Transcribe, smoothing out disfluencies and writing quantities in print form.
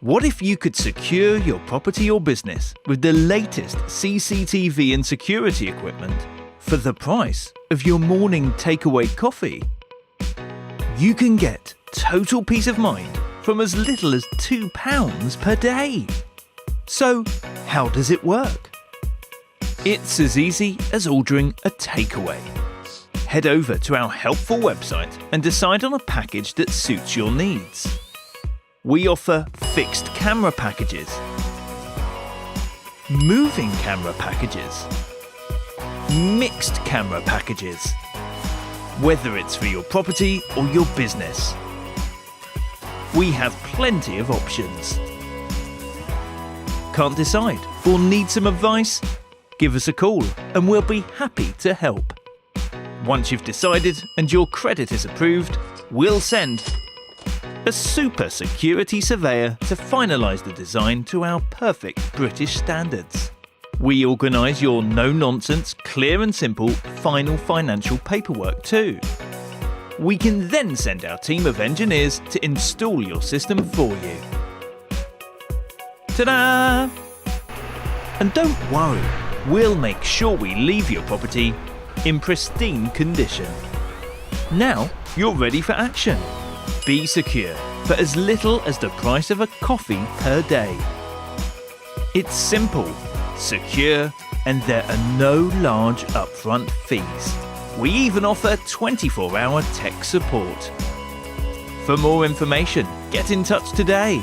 What if you could secure your property or business with the latest CCTV and security equipment for the price of your morning takeaway coffee? You can get total peace of mind from as little as £2 per day. So, how does it work? It's as easy as ordering a takeaway. Head over to our helpful website and decide on a package that suits your needs. We offer fixed camera packages, moving camera packages, mixed camera packages, whether it's for your property or your business. We have plenty of options. Can't decide or need some advice? Give us a call and we'll be happy to help. Once you've decided and your credit is approved, we'll send a super security surveyor to finalise the design to our perfect British standards. We organise your no-nonsense, clear and simple final financial paperwork too. We can then send our team of engineers to install your system for you. Ta-da! And don't worry, we'll make sure we leave your property in pristine condition. Now you're ready for action. Be secure for as little as the price of a coffee per day. It's simple, secure, and there are no large upfront fees. We even offer 24-hour tech support. For more information, get in touch today.